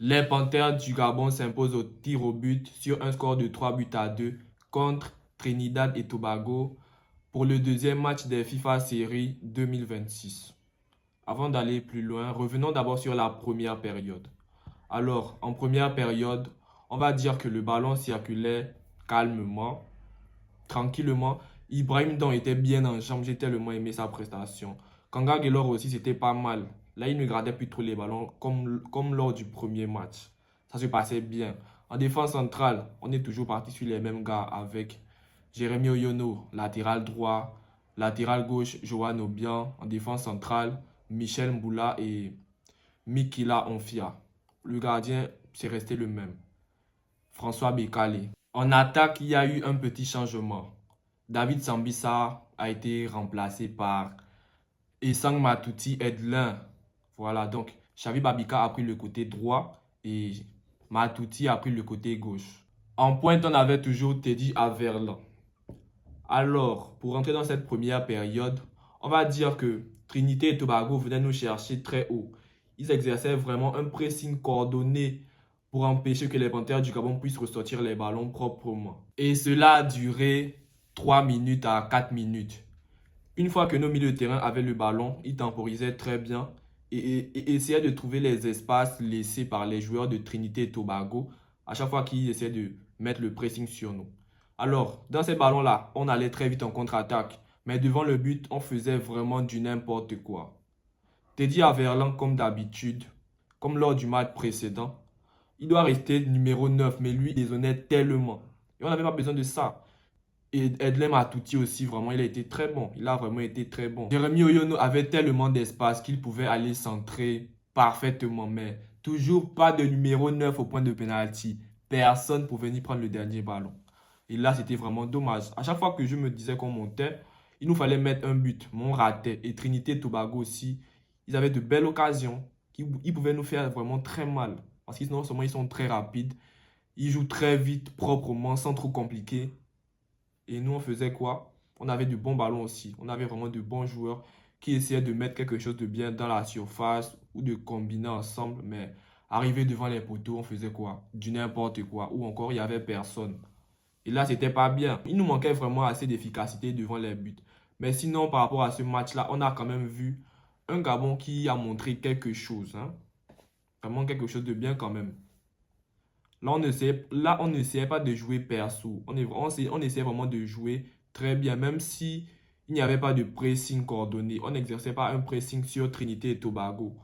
Les Panthères du Gabon s'imposent au tir au but sur un score de 3 buts à 2 contre Trinidad et Tobago pour le deuxième match des FIFA Série 2026. Avant d'aller plus loin, revenons d'abord sur la première période. Alors, en première période, on va dire que le ballon circulait calmement, tranquillement. Ibrahim Don était bien en jambes, j'ai tellement aimé sa prestation. Kanga Gelor aussi, c'était pas mal. Là, il ne gardait plus trop les ballons comme lors du premier match. Ça se passait bien. En défense centrale, on est toujours parti sur les mêmes gars avec Jérémy Oyono, latéral droit, latéral gauche, Johan Obian. En défense centrale, Michel Mboula et Mikila Onfia. Le gardien, c'est resté le même. François Bekale. En attaque, il y a eu un petit changement. David Sambissa a été remplacé par Essang Matouti Edlin. Voilà, donc Xavi Babika a pris le côté droit et Matouti a pris le côté gauche. En pointe, on avait toujours Teddy Averlan. Alors, pour entrer dans cette première période, on va dire que Trinité et Tobago venaient nous chercher très haut. Ils exerçaient vraiment un pressing coordonné pour empêcher que les Panthères du Gabon puissent ressortir les ballons proprement. Et cela a duré 3 minutes à 4 minutes. Une fois que nos milieux de terrain avaient le ballon, ils temporisaient très bien et essayaient de trouver les espaces laissés par les joueurs de Trinité et Tobago à chaque fois qu'ils essayaient de mettre le pressing sur nous. Alors, dans ces ballons-là, on allait très vite en contre-attaque, mais devant le but, on faisait vraiment du n'importe quoi. Teddy Averlan, comme d'habitude, comme lors du match précédent, il doit rester numéro 9, mais lui, il déshonnête tellement. Et on n'avait pas besoin de ça. Et Edlem Atouti aussi, vraiment, il a été très bon. Il a vraiment été très bon. Jérémy Oyono avait tellement d'espace qu'il pouvait aller centrer parfaitement, mais toujours pas de numéro 9 au point de pénalty. Personne pour venir prendre le dernier ballon. Et là, c'était vraiment dommage. À chaque fois que je me disais qu'on montait, il nous fallait mettre un but, mais on ratait. Et Trinité et Tobago aussi, ils avaient de belles occasions. Ils pouvaient nous faire vraiment très mal. Parce que non seulement ils sont très rapides, ils jouent très vite, proprement, sans trop compliquer. Et nous, on faisait quoi? On avait de bons ballons aussi. On avait vraiment de bons joueurs qui essayaient de mettre quelque chose de bien dans la surface ou de combiner ensemble. Mais arrivé devant les poteaux, on faisait quoi? Du n'importe quoi. Ou encore, il n'y avait personne. Et là, c'était pas bien. Il nous manquait vraiment assez d'efficacité devant les buts. Mais sinon, par rapport à ce match-là, on a quand même vu un Gabon qui a montré quelque chose, hein. Vraiment quelque chose de bien quand même. Là, on n'essayait pas de jouer perso. On essayait vraiment de jouer très bien, même si il n'y avait pas de pressing coordonné. On n'exerçait pas un pressing sur Trinité et Tobago.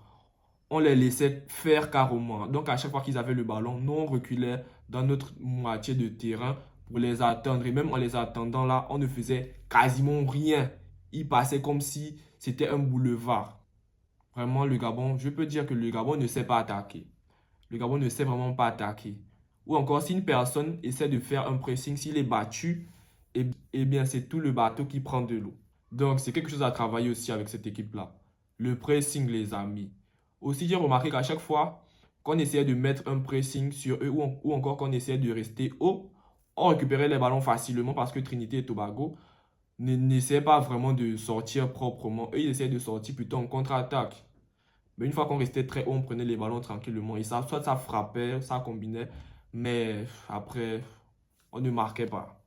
On les laissait faire carrément. Donc, à chaque fois qu'ils avaient le ballon, nous, on reculait dans notre moitié de terrain pour les attendre. Et même en les attendant là, on ne faisait quasiment rien. Ils passaient comme si c'était un boulevard. Vraiment, le Gabon, je peux dire que le Gabon ne sait pas attaquer. Le Gabon ne sait vraiment pas attaquer. Ou encore, si une personne essaie de faire un pressing, s'il est battu, eh bien, c'est tout le bateau qui prend de l'eau. Donc, c'est quelque chose à travailler aussi avec cette équipe-là. Le pressing, les amis. Aussi, j'ai remarqué qu'à chaque fois qu'on essayait de mettre un pressing sur eux ou encore qu'on essayait de rester haut, on récupérait les ballons facilement parce que Trinité et Tobago n'essayaient pas vraiment de sortir proprement. Eux, ils essayaient de sortir plutôt en contre-attaque. Mais une fois qu'on restait très haut, on prenait les ballons tranquillement. Et ça, soit ça frappait, ça combinait. Mais après, on ne marquait pas.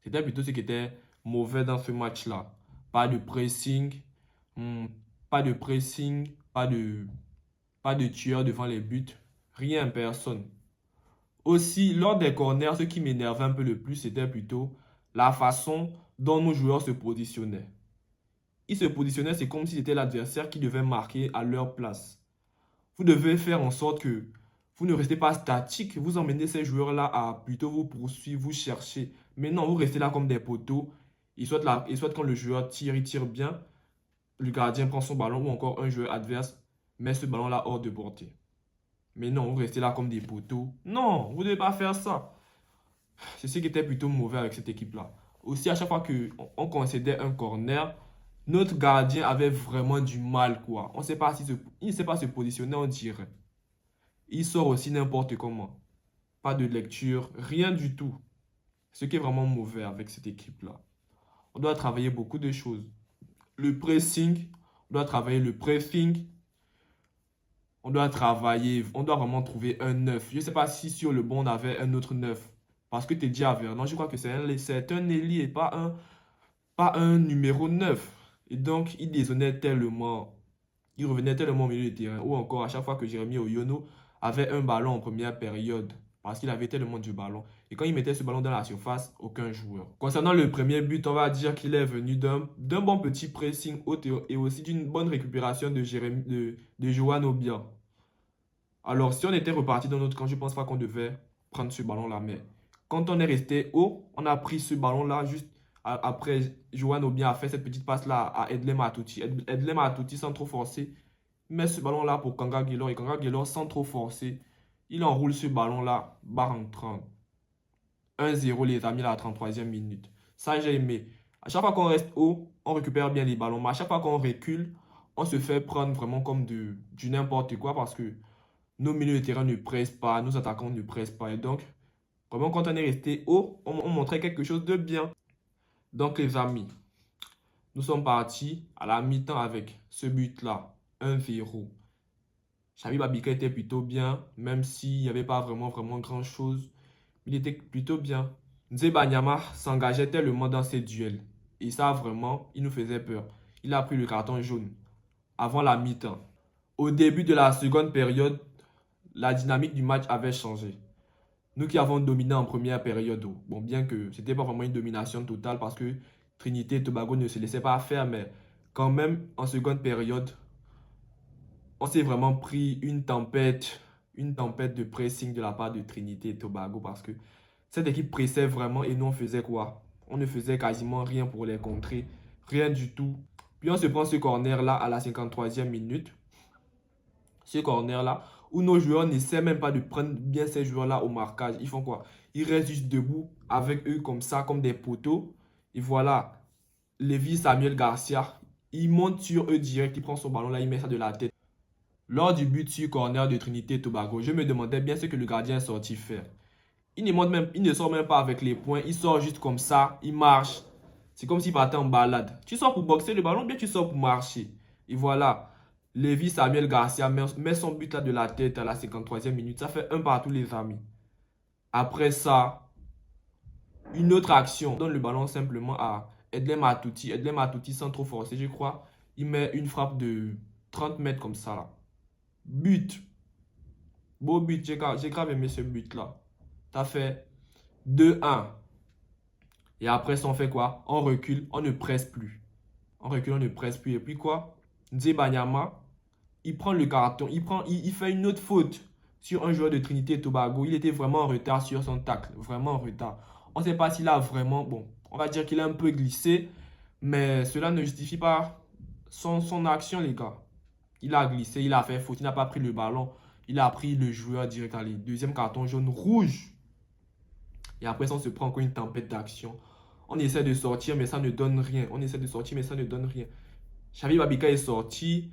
C'était plutôt ce qui était mauvais dans ce match-là. Pas de pressing, hmm, pas de pressing, pas de tueur devant les buts. Rien, personne. Aussi, lors des corners, ce qui m'énervait un peu le plus, c'était plutôt la façon dont nos joueurs se positionnaient. Ils se positionnaient, c'est comme si c'était l'adversaire qui devait marquer à leur place. Vous devez faire en sorte que vous ne restez pas statique. Vous emmenez ces joueurs-là à plutôt vous poursuivre, vous chercher. Mais non, vous restez là comme des poteaux. Et soit quand le joueur tire, il tire bien. Le gardien prend son ballon ou encore un joueur adverse met ce ballon-là hors de portée. Mais non, vous restez là comme des poteaux. Non, vous ne devez pas faire ça. C'est ce qui était plutôt mauvais avec cette équipe-là. Aussi, à chaque fois qu'on concédait un corner, notre gardien avait vraiment du mal, quoi. On sait pas il ne sait pas se positionner, on dirait. Il sort aussi n'importe comment. Pas de lecture, rien du tout. Ce qui est vraiment mauvais avec cette équipe-là. On doit travailler beaucoup de choses. Le pressing, on doit travailler le pressing. On doit travailler, on doit vraiment trouver un 9. Je ne sais pas si sur le banc on avait un autre 9. Parce que Teddy Avernon, je crois que c'est un ailier et pas un numéro 9. Et donc, il déshonnait tellement. Il revenait tellement au milieu du terrain. Ou encore, à chaque fois que Jérémy Oyono avait un ballon en première période, parce qu'il avait tellement du ballon. Et quand il mettait ce ballon dans la surface, aucun joueur. Concernant le premier but, on va dire qu'il est venu d'un bon petit pressing haut et aussi d'une bonne récupération de Johan Obia. Alors, si on était reparti dans notre camp, je ne pense pas qu'on devait prendre ce ballon-là. Mais quand on est resté haut, on a pris ce ballon-là juste après. Johan Obia a fait cette petite passe-là à Edlem Atouti. Edlem Atouti, sans trop forcer, met ce ballon-là pour Kanga Guelor. Et Kanga Guelor, sans trop forcer, il enroule ce ballon-là, barre en 30. 1-0 les amis à la 33e minute. Ça, j'ai aimé. À chaque fois qu'on reste haut, on récupère bien les ballons. Mais à chaque fois qu'on recule, on se fait prendre vraiment comme du n'importe quoi parce que nos milieux de terrain ne pressent pas, nos attaquants ne pressent pas. Et donc, vraiment, quand on est resté haut, on montrait quelque chose de bien. Donc, les amis, nous sommes partis à la mi-temps avec ce but-là, 1-0. Xavi Babika était plutôt bien, même s'il n'y avait pas vraiment grand-chose. Il était plutôt bien. Nzeba Nyama s'engageait tellement dans ses duels. Et ça, vraiment, il nous faisait peur. Il a pris le carton jaune avant la mi-temps. Au début de la seconde période, la dynamique du match avait changé. Nous qui avons dominé en première période, bon, bien que ce n'était pas vraiment une domination totale parce que Trinité et Tobago ne se laissaient pas faire, mais quand même, en seconde période, on s'est vraiment pris une tempête de pressing de la part de Trinité et Tobago parce que cette équipe pressait vraiment et nous on faisait quoi? On ne faisait quasiment rien pour les contrer, rien du tout. Puis on se prend ce corner-là à la 53e minute. Ce corner-là, où nos joueurs n'essaient même pas de prendre bien ces joueurs-là au marquage. Ils font quoi? Ils restent juste debout avec eux comme ça, comme des poteaux. Et voilà, Lévi Samuel Garcia, il monte sur eux direct, il prend son ballon là, il met ça de la tête. Lors du but sur corner de Trinité et Tobago, je me demandais bien ce que le gardien est sorti faire. Il ne sort même pas avec les poings, il sort juste comme ça, il marche. C'est comme s'il partait en balade. Tu sors pour boxer le ballon, bien tu sors pour marcher. Et voilà, Lévi Samuel Garcia met son but là de la tête à la 53e minute. Ça fait un partout les amis. Après ça, une autre action. On donne le ballon simplement à Edlem Atouti. Edlem Atouti sans trop forcer, je crois. Il met une frappe de 30 mètres comme ça là. But. Beau but, j'ai grave aimé ce but là. Ça fait 2-1. Et après ça, on fait quoi? On recule, on ne presse plus. On recule, on ne presse plus. Et puis quoi? Nzeba Nyama, il prend le carton, il fait une autre faute sur un joueur de Trinité et Tobago. Il était vraiment en retard sur son tacle, vraiment en retard. On ne sait pas s'il a vraiment, bon, on va dire qu'il a un peu glissé, mais cela ne justifie pas son action, les gars. Il a glissé, il a fait faute, il n'a pas pris le ballon, il a pris le joueur direct. Allez, deuxième carton jaune rouge. Et après ça, on se prend encore une tempête d'action. On essaie de sortir, mais ça ne donne rien. On essaie de sortir, mais ça ne donne rien. Xavi Babika est sorti.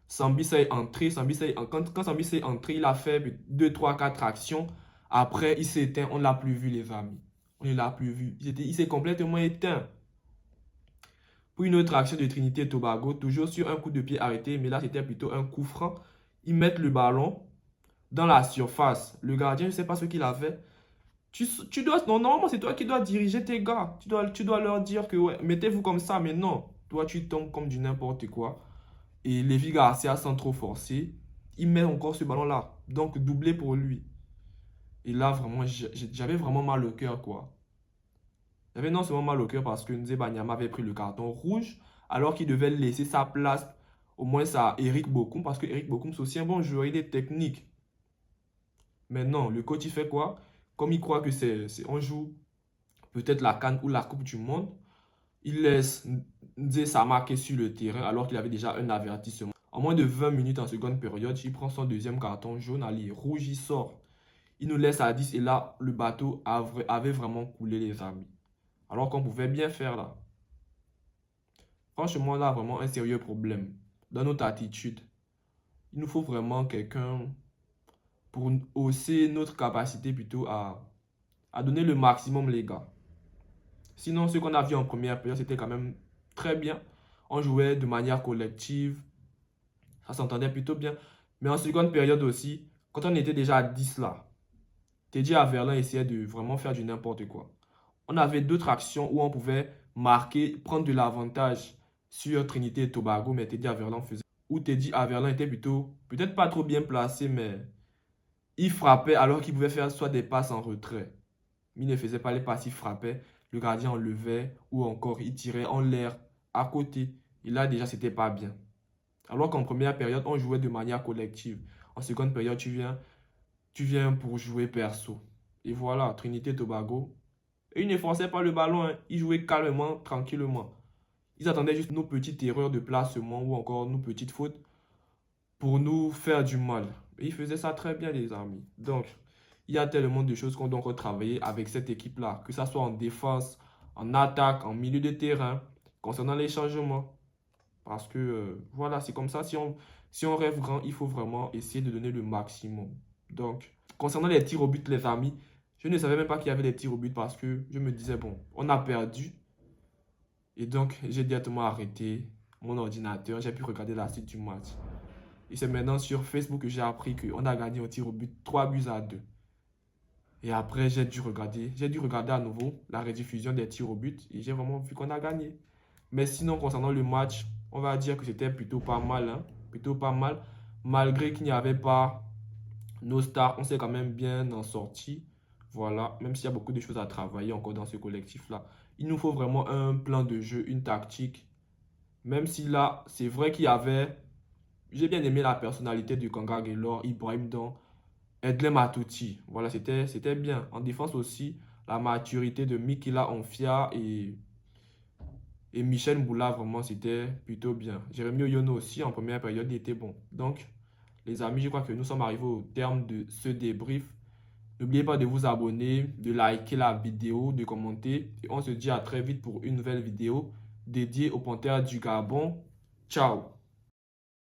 Sambisa est entré. Quand Sambisa est entré, il a fait 2, 3, 4 actions. Après, il s'est éteint. On ne l'a plus vu, les amis. On ne l'a plus vu. Il s'est complètement éteint. Pour une autre action de Trinité et Tobago, toujours sur un coup de pied arrêté, mais là, c'était plutôt un coup franc. Ils mettent le ballon dans la surface. Le gardien, je ne sais pas ce qu'il a fait. Non, normalement, c'est toi qui dois diriger tes gars. Tu dois leur dire que ouais, mettez-vous comme ça, mais non. Toi, tu tombes comme du n'importe quoi. Et Lévi Garcia, sans trop forcer, il met encore ce ballon-là. Donc, doublé pour lui. Et là, vraiment, j'avais vraiment mal au cœur, quoi. J'avais non seulement mal au cœur parce que Nzeba Nyama avait pris le carton rouge, alors qu'il devait laisser sa place, au moins à Eric Bokoum, parce que Eric Bokoum, c'est aussi un bon joueur, il est technique. Mais non, le coach, il fait quoi? Comme il croit que on joue peut-être la CAN ou la Coupe du Monde, il laisse Nzé marquer sur le terrain alors qu'il avait déjà un avertissement. En moins de 20 minutes en seconde période, il prend son deuxième carton jaune, allez, rouge, il sort. Il nous laisse à 10 et là, le bateau avait vraiment coulé, les amis. Alors qu'on pouvait bien faire là. Franchement, là, vraiment un sérieux problème dans notre attitude. Il nous faut vraiment quelqu'un pour hausser notre capacité plutôt à donner le maximum, les gars. Sinon, ce qu'on a vu en première période, c'était quand même très bien. On jouait de manière collective. Ça s'entendait plutôt bien. Mais en seconde période aussi, quand on était déjà à 10 là, Teddy Averlin essayait de vraiment faire du n'importe quoi. On avait d'autres actions où on pouvait marquer, prendre de l'avantage sur Trinité et Tobago, mais Teddy Averlin faisait. Où Teddy Averlin était plutôt, peut-être pas trop bien placé, mais il frappait alors qu'il pouvait faire soit des passes en retrait. Il ne faisait pas les passes, il frappait, le gardien enlevait, ou encore il tirait en l'air à côté. Et là, déjà, c'était pas bien. Alors qu'en première période, on jouait de manière collective. En seconde période, tu viens pour jouer perso. Et voilà, Trinité et Tobago. Et ils ne forçaient pas le ballon, hein. Ils jouaient calmement, tranquillement. Ils attendaient juste nos petites erreurs de placement ou encore nos petites fautes pour nous faire du mal. Et ils faisaient ça très bien, les amis. Donc, il y a tellement de choses qu'on doit encore travailler avec cette équipe-là, que ce soit en défense, en attaque, en milieu de terrain, concernant les changements. Parce que, voilà, c'est comme ça. Si on rêve grand, il faut vraiment essayer de donner le maximum. Donc, concernant les tirs au but, les amis, je ne savais même pas qu'il y avait des tirs au but parce que je me disais, bon, on a perdu. Et donc, j'ai directement arrêté mon ordinateur. J'ai pu regarder la suite du match. Et c'est maintenant sur Facebook que j'ai appris qu'on a gagné au tir au but 3 buts à 2. Et après, j'ai dû regarder à nouveau la rediffusion des tirs au but et j'ai vraiment vu qu'on a gagné. Mais sinon, concernant le match, on va dire que c'était plutôt pas mal, hein, plutôt pas mal. Malgré qu'il n'y avait pas nos stars, on s'est quand même bien en sorti. Voilà, même s'il y a beaucoup de choses à travailler encore dans ce collectif-là. Il nous faut vraiment un plan de jeu, une tactique. Même si là, c'est vrai qu'il y avait. J'ai bien aimé la personnalité de Kanga Gaylor, Ibrahim Don, Edlem Matouti. Voilà, c'était bien. En défense aussi, la maturité de Mikila Onfia et Michel Mboula, vraiment, c'était plutôt bien. Jérémy Oyono aussi, en première période, il était bon. Donc, les amis, je crois que nous sommes arrivés au terme de ce débrief. N'oubliez pas de vous abonner, de liker la vidéo, de commenter. Et on se dit à très vite pour une nouvelle vidéo dédiée aux Panthères du Gabon. Ciao!